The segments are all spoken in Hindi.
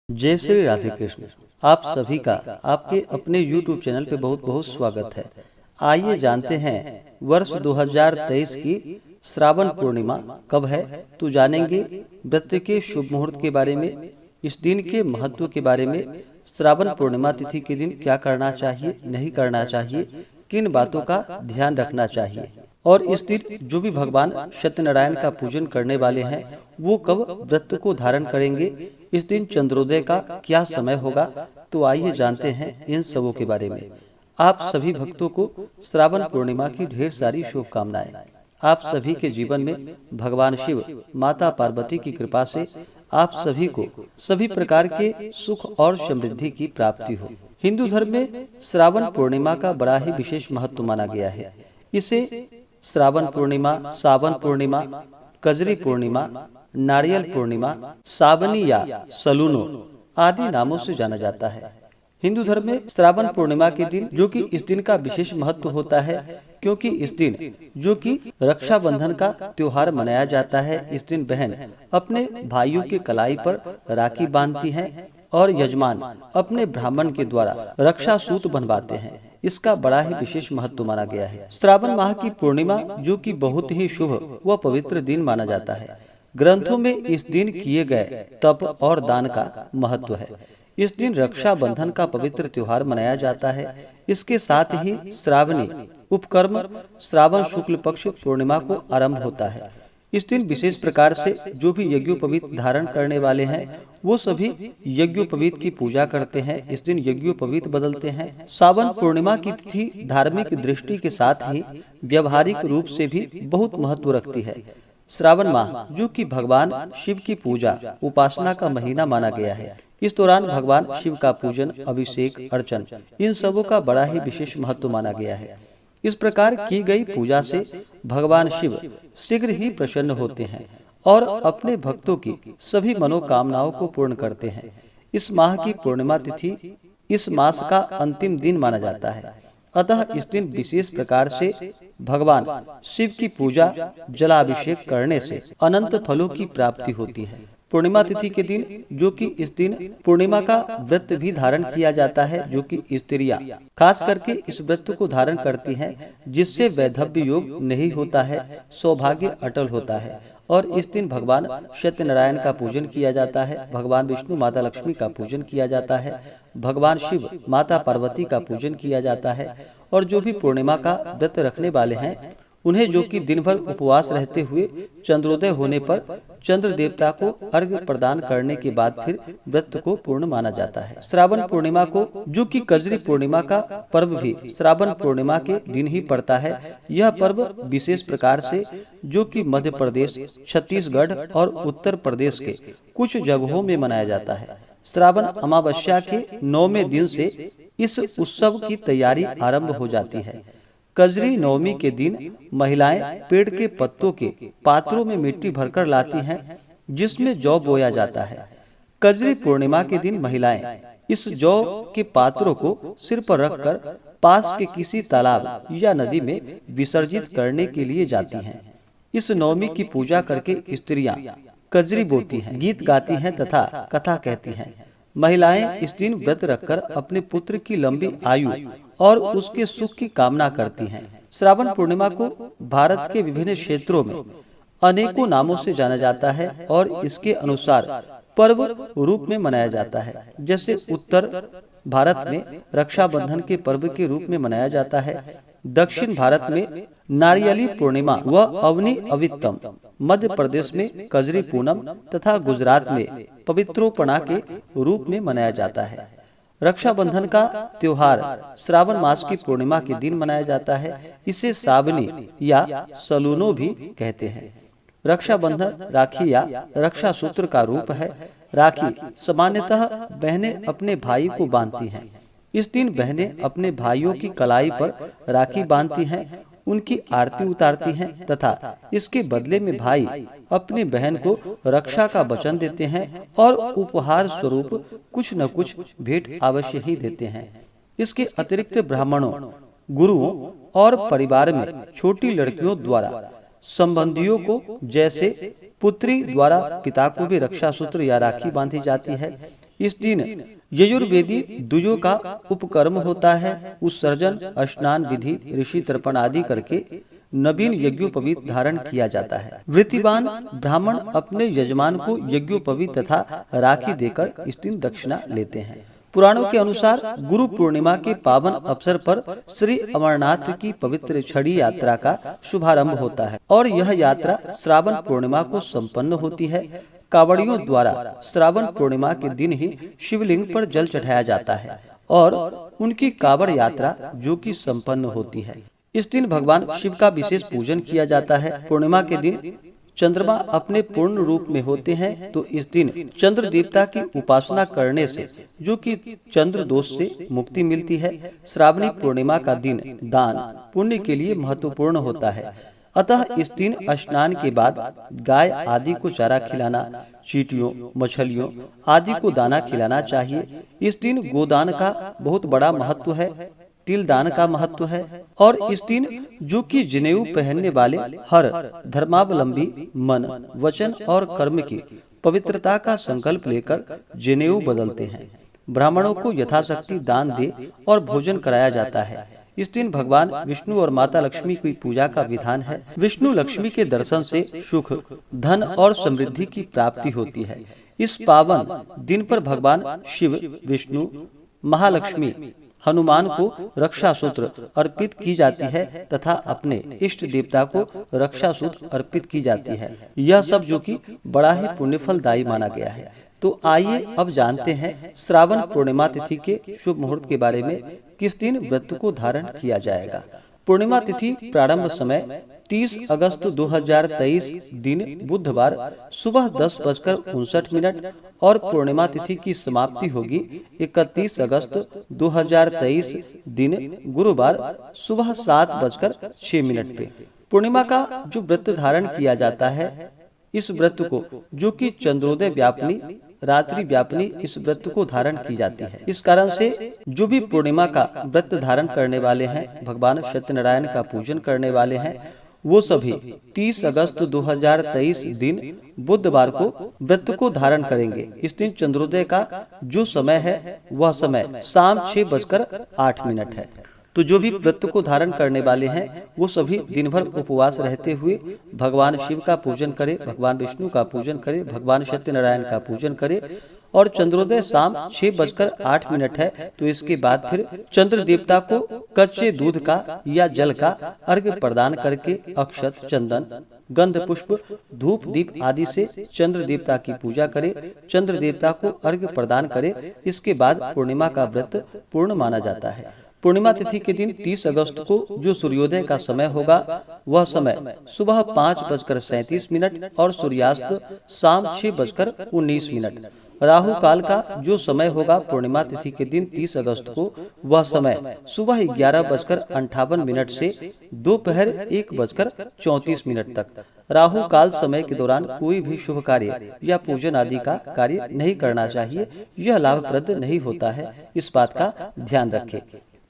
जय श्री राधे कृष्ण। आप सभी का आपके अपने YouTube चैनल पे बहुत बहुत स्वागत है। आइए जानते हैं वर्ष 2023 की श्रावण पूर्णिमा कब है, तो जानेंगे व्रत के शुभ मुहूर्त के बारे में, इस दिन के महत्व के बारे में, श्रावण पूर्णिमा तिथि के दिन क्या करना चाहिए, नहीं करना चाहिए, किन बातों का ध्यान रखना चाहिए, और इस दिन जो भी भगवान सत्यनारायण का पूजन करने वाले हैं वो कब व्रत को धारण करेंगे, इस दिन चंद्रोदय का क्या समय होगा। तो आइए जानते हैं इन सबों के बारे में। आप सभी भक्तों को श्रावण पूर्णिमा की ढेर सारी शुभकामनाएं। आप सभी के जीवन में भगवान शिव, माता पार्वती की कृपा से आप सभी को सभी प्रकार के सुख और समृद्धि की प्राप्ति हो। हिंदू धर्म में श्रावण पूर्णिमा का बड़ा ही विशेष महत्व माना गया है। इसे श्रावण पूर्णिमा, सावन पूर्णिमा, कजरी पूर्णिमा, नारियल पूर्णिमा, सावनी या सलूनो आदि नामों से जाना जाता है। हिंदू धर्म में श्रावण पूर्णिमा के दिन जो कि इस दिन का विशेष महत्व होता है, क्योंकि इस दिन जो कि रक्षाबंधन का त्योहार मनाया जाता है, इस दिन बहन अपने भाइयों के कलाई पर राखी बांधती हैं और यजमान अपने ब्राह्मण के द्वारा रक्षा सूत्र बनवाते हैं। इसका बड़ा ही विशेष महत्व माना गया है। श्रावण माह की पूर्णिमा जो कि बहुत ही शुभ व पवित्र दिन माना जाता है। ग्रंथों में इस दिन किए गए तप और दान का महत्व है। इस दिन रक्षाबंधन का पवित्र त्योहार मनाया जाता है। इसके साथ ही श्रावणी उपकर्म श्रावण शुक्ल पक्ष पूर्णिमा को आरंभ होता है। इस दिन विशेष प्रकार से जो भी यज्ञोपवीत धारण करने वाले हैं वो सभी यज्ञोपवीत की पूजा करते हैं। इस दिन यज्ञोपवीत बदलते हैं। सावन पूर्णिमा की तिथि धार्मिक दृष्टि के साथ ही व्यवहारिक रूप से भी बहुत महत्व रखती है। श्रावण माह जो कि भगवान शिव की पूजा उपासना का महीना माना गया है। इस दौरान भगवान शिव का पूजन, अभिषेक, अर्चन इन सबों का बड़ा ही विशेष महत्व माना गया है। इस प्रकार की गई पूजा से भगवान शिव शीघ्र ही प्रसन्न होते हैं और अपने भक्तों की सभी मनोकामनाओं को पूर्ण करते हैं। इस माह की पूर्णिमा तिथि इस मास का अंतिम दिन माना जाता है। अतः इस दिन विशेष प्रकार से भगवान शिव की पूजा, जलाभिषेक करने से अनंत फलों की प्राप्ति होती है। पूर्णिमा तिथि के दिन जो कि इस दिन पूर्णिमा का व्रत भी धारण किया जाता है, जो कि स्त्रियां खास करके इस व्रत को धारण करती हैं, जिससे वैधव्य योग नहीं होता है, सौभाग्य अटल होता है। और इस दिन भगवान सत्यनारायण का पूजन किया जाता है, भगवान विष्णु माता लक्ष्मी का पूजन किया जाता है, भगवान शिव माता पार्वती का पूजन किया जाता है। और जो भी पूर्णिमा का व्रत रखने वाले हैं उन्हें जो कि दिन भर उपवास रहते हुए चंद्रोदय होने पर चंद्र देवता को अर्घ्य प्रदान करने के बाद फिर व्रत को पूर्ण माना जाता है। श्रावण पूर्णिमा को जो कि कजरी पूर्णिमा का पर्व भी श्रावण पूर्णिमा के दिन ही पड़ता है। यह पर्व विशेष प्रकार से जो कि मध्य प्रदेश, छत्तीसगढ़ और उत्तर प्रदेश के कुछ जगहों में मनाया जाता है। श्रावण अमावस्या के 9वें दिन से इस उत्सव की तैयारी आरंभ हो जाती है। कजरी नवमी के दिन महिलाएं पेड़ के पत्तों के पात्रों में मिट्टी भरकर लाती हैं, जिसमें जौ बोया जाता है। कजरी पूर्णिमा के दिन महिलाएं इस जौ के पात्रों को सिर पर रखकर पास के किसी तालाब या नदी में विसर्जित करने के लिए जाती हैं। इस नवमी की पूजा करके स्त्रियां कजरी बोती हैं, गीत गाती हैं तथा कथा कहती हैं। महिलाएं इस दिन व्रत रखकर अपने पुत्र की लंबी आयु और उसके सुख की कामना करती हैं। श्रावण पूर्णिमा को भारत के विभिन्न क्षेत्रों में अनेकों नामों से जाना जाता है और इसके अनुसार पर्व रूप में मनाया जाता है। जैसे उत्तर भारत में रक्षाबंधन के पर्व के रूप में मनाया जाता है, दक्षिण भारत में नारियली पूर्णिमा व अवनी अवितम, मध्य प्रदेश में कजरी पूनम तथा गुजरात में पवित्रोपणा के रूप में मनाया जाता है। रक्षाबंधन का त्योहार श्रावण मास की पूर्णिमा के दिन मनाया जाता है। इसे सावनी या सलूनो भी कहते हैं। रक्षाबंधन राखी या रक्षा सूत्र का रूप है। राखी सामान्यतः बहनें अपने भाई को बांधती हैं। इस दिन बहनें अपने भाइयों की कलाई पर राखी बांधती हैं, उनकी आरती उतारती हैं तथा इसके बदले में भाई अपनी बहन को रक्षा का वचन देते हैं और उपहार स्वरूप कुछ न कुछ भेंट अवश्य ही देते हैं। इसके अतिरिक्त ब्राह्मणों, गुरुओं और परिवार में छोटी लड़कियों द्वारा संबंधियों को, जैसे पुत्री द्वारा पिता को भी रक्षा सूत्र या राखी बांधी जाती है। इस दिन यजुर्वेदी दुजों का उपकर्म होता है। उत्सर्जन, स्नान विधि, ऋषि तर्पण आदि करके नवीन यज्ञोपवीत धारण किया जाता है। वृत्तिवान ब्राह्मण अपने यजमान को यज्ञोपवीत तथा राखी देकर इस दिन दक्षिणा लेते हैं। पुराणों के अनुसार गुरु पूर्णिमा के पावन अवसर पर श्री अमरनाथ की पवित्र छड़ी यात्रा का शुभारंभ होता है और यह यात्रा श्रावण पूर्णिमा को संपन्न होती है। कांवड़ियों द्वारा श्रावण पूर्णिमा के दिन ही शिवलिंग पर जल चढ़ाया जाता है और उनकी कांवड़ यात्रा जो कि संपन्न होती है। इस दिन भगवान शिव का विशेष पूजन किया जाता है। पूर्णिमा के दिन चंद्रमा अपने पूर्ण रूप में होते हैं, तो इस दिन चंद्र देवता की उपासना करने से जो कि चंद्र दोष से मुक्ति मिलती है। श्रावणी पूर्णिमा का दिन दान पुण्य के लिए महत्वपूर्ण होता है। अतः इस दिन स्नान के बाद गाय आदि को चारा खिलाना, चींटियों, मछलियों आदि को दाना खिलाना चाहिए। इस दिन गोदान का बहुत बड़ा महत्व है, तिल दान का महत्व है और इस दिन जो कि जनेऊ पहनने वाले हर धर्मावलंबी मन, वचन और कर्म की पवित्रता का संकल्प लेकर जनेऊ बदलते हैं। ब्राह्मणों को यथाशक्ति दान दे और भोजन कराया जाता है। इस दिन भगवान विष्णु और माता लक्ष्मी की पूजा का विधान है। विष्णु लक्ष्मी के दर्शन से सुख, धन और समृद्धि की प्राप्ति होती है। इस पावन दिन पर भगवान शिव, विष्णु, महालक्ष्मी, हनुमान को रक्षा सूत्र अर्पित की जाती है तथा अपने इष्ट देवता को रक्षा सूत्र अर्पित की जाती है। यह सब जो कि बड़ा ही पुण्यफलदायी माना गया है। तो आइए अब जानते हैं श्रावण पूर्णिमा तिथि के शुभ मुहूर्त के बारे में। किस दिन व्रत को धारण किया जाएगा। पूर्णिमा तिथि प्रारंभ समय 30 अगस्त 2023 दिन बुधवार सुबह 10:59 और पूर्णिमा तिथि की समाप्ति होगी 31 अगस्त 2023 दिन गुरुवार सुबह 7:06 पे। पूर्णिमा का जो व्रत धारण किया जाता है, इस व्रत को जो कि चंद्रोदय व्यापनी, रात्रि व्यापनी इस व्रत को धारण की जाती है। इस कारण से जो भी पूर्णिमा का व्रत धारण करने वाले हैं, भगवान सत्यनारायण का पूजन करने वाले हैं, वो सभी 30 अगस्त 2023 दिन बुधवार को व्रत को धारण करेंगे। इस दिन चंद्रोदय का जो समय है वह समय शाम 6:08 है। तो जो भी व्रत को धारण करने वाले हैं वो सभी दिन भर उपवास रहते हुए भगवान शिव का पूजन करें, भगवान विष्णु का पूजन करें, भगवान सत्यनारायण का पूजन करें और चंद्रोदय शाम 6:08 है। तो इसके बाद फिर चंद्र देवता को कच्चे दूध का या जल का अर्घ्य प्रदान करके अक्षत, चंदन, गंध, पुष्प, धूप, दीप आदि से चंद्र देवता की पूजा करे, चंद्र देवता को अर्घ्य प्रदान करे। इसके बाद पूर्णिमा का व्रत पूर्ण माना जाता है। पूर्णिमा तिथि के दिन 30 अगस्त को जो सूर्योदय का समय होगा वह समय सुबह 5:37 और सूर्यास्त शाम 6:19। राहु काल का जो समय होगा पूर्णिमा तिथि के दिन 30 अगस्त को वह समय सुबह 11:58 से दोपहर 1:34 तक। राहु काल समय के दौरान कोई भी शुभ कार्य या पूजन आदि का कार्य नहीं करना चाहिए, यह लाभप्रद नहीं होता है, इस बात का ध्यान रखें।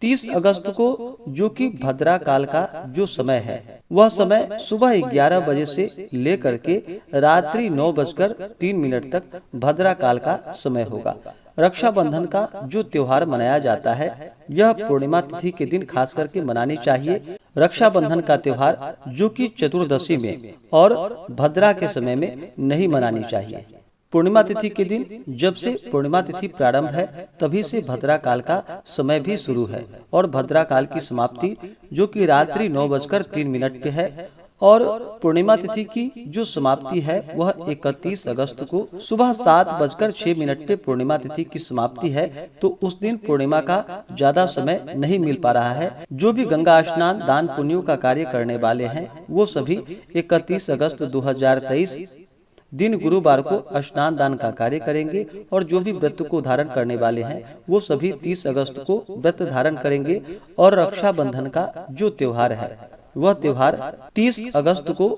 30 अगस्त को जो कि भद्रा काल का जो समय है वह समय सुबह 11 बजे से लेकर के रात्रि 9:03 तक भद्रा काल का समय होगा। रक्षाबंधन का जो त्योहार मनाया जाता है यह पूर्णिमा तिथि के दिन खास करके मनानी चाहिए। रक्षाबंधन का त्योहार जो कि चतुर्दशी में और भद्रा के समय में नहीं मनानी चाहिए। पूर्णिमा तिथि के दिन जब से पूर्णिमा तिथि प्रारंभ है तभी से भद्रा काल का समय भी शुरू है और भद्रा काल की समाप्ति जो कि रात्रि 9:03 पे है और पूर्णिमा तिथि की जो समाप्ति है वह 31 अगस्त को सुबह 7:06 पे पूर्णिमा तिथि की समाप्ति है। तो उस दिन पूर्णिमा का ज्यादा समय नहीं मिल पा रहा है। जो भी गंगा स्नान, दान, पुण्यों का कार्य करने वाले हैं वो सभी 31 अगस्त 2023 दिन गुरुवार को स्नान दान का कार्य करेंगे और जो भी व्रत को धारण करने वाले हैं वो सभी 30 अगस्त को व्रत धारण करेंगे। और रक्षाबंधन का जो त्योहार है वह त्योहार 30 अगस्त को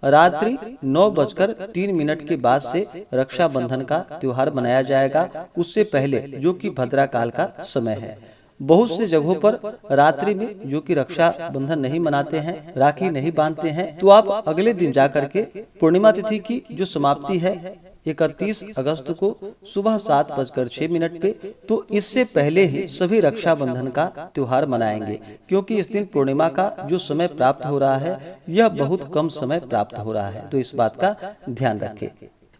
रात्रि 9:03 के बाद से रक्षाबंधन का त्योहार मनाया जाएगा। उससे पहले जो कि भद्रा काल का समय है। बहुत से जगहों पर रात्रि में जो कि रक्षा बंधन नहीं मनाते हैं, राखी नहीं बांधते हैं, तो आप अगले दिन जाकर के पूर्णिमा तिथि की जो समाप्ति है 31 अगस्त को सुबह 7:06 पे। तो इससे पहले ही सभी रक्षाबंधन का त्योहार मनाएंगे, क्योंकि इस दिन पूर्णिमा का जो समय प्राप्त हो रहा है यह बहुत कम समय प्राप्त हो रहा है, तो इस बात का ध्यान रखें।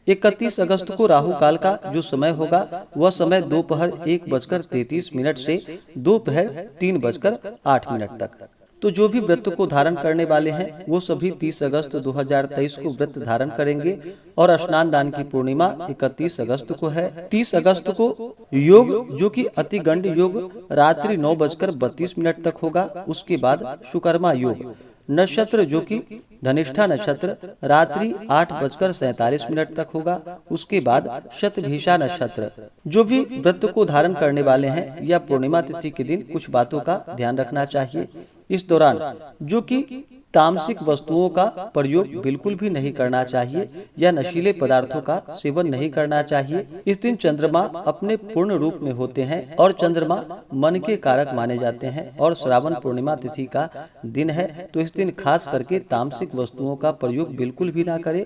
31 अगस्त को राहु काल का जो समय होगा वह समय दोपहर 1:33 से दोपहर 3:08 तक। तो जो भी व्रत को धारण करने वाले हैं वो सभी 30 अगस्त 2023 को व्रत धारण करेंगे और स्नान दान की पूर्णिमा 31 अगस्त को है। 30 अगस्त को योग जो कि अतिगंड योग रात्रि 9:32 तक होगा। उसके बाद शुकर्मा योग नक्षत्र जो कि धनिष्ठा नक्षत्र रात्रि 8:47 तक होगा। उसके बाद शतभिषा नक्षत्र। जो भी व्रत को धारण करने वाले हैं या पूर्णिमा तिथि के दिन कुछ बातों का ध्यान रखना चाहिए। इस दौरान जो कि तामसिक वस्तुओं का प्रयोग बिल्कुल भी नहीं करना चाहिए या नशीले पदार्थों का सेवन नहीं करना चाहिए। इस दिन चंद्रमा अपने पूर्ण रूप में होते हैं और चंद्रमा मन के कारक माने जाते हैं और श्रावण पूर्णिमा तिथि का दिन है, तो इस दिन खास करके तामसिक वस्तुओं का प्रयोग बिल्कुल भी ना करें।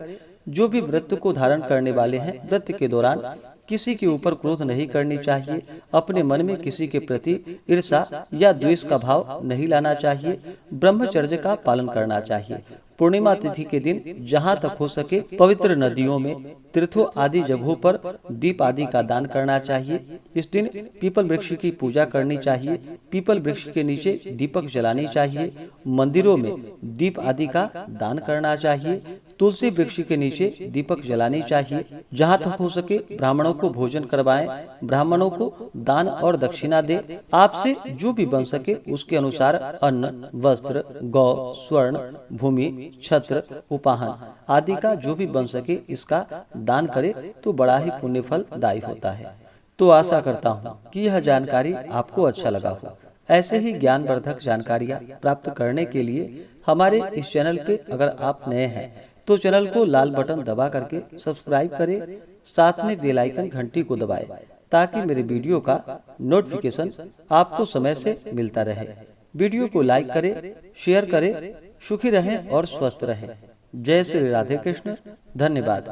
जो भी व्रत को धारण करने वाले हैं व्रत के दौरान किसी के ऊपर क्रोध नहीं करनी चाहिए। अपने मन में किसी के प्रति ईर्ष्या या द्वेष का भाव नहीं लाना चाहिए। ब्रह्मचर्य का पालन करना चाहिए। पूर्णिमा तिथि के दिन जहां तक हो सके पवित्र नदियों में, तीर्थों आदि जगहों पर दीप आदि का दान करना चाहिए। इस दिन पीपल वृक्ष की पूजा करनी चाहिए। पीपल वृक्ष के नीचे दीपक जलानी चाहिए। मंदिरों में दीप आदि का दान करना चाहिए। तुलसी वृक्ष के नीचे दीपक जलानी चाहिए। जहां तक हो सके ब्राह्मणों को भोजन करवाएं, ब्राह्मणों को दान और दक्षिणा दे। आपसे जो भी बन सके उसके अनुसार अन्न, वस्त्र, गौ, स्वर्ण, भूमि, छत्र, उपाहन आदि का जो भी बन सके इसका दान करे तो बड़ा ही पुण्य फलदायी होता है। तो आशा करता हूँ कि यह जानकारी आपको अच्छा लगा हो। ऐसे ही ज्ञानवर्धक जानकारियाँ प्राप्त करने के लिए हमारे इस चैनल पे अगर आप नए हैं तो चैनल को लाल बटन दबा करके सब्सक्राइब करें, साथ में बेल आइकन घंटी को दबाएं ताकि मेरे वीडियो का नोटिफिकेशन आपको समय से मिलता रहे। वीडियो को लाइक करें, शेयर करें। सुखी रहें और स्वस्थ रहें। जय श्री राधे कृष्ण। धन्यवाद।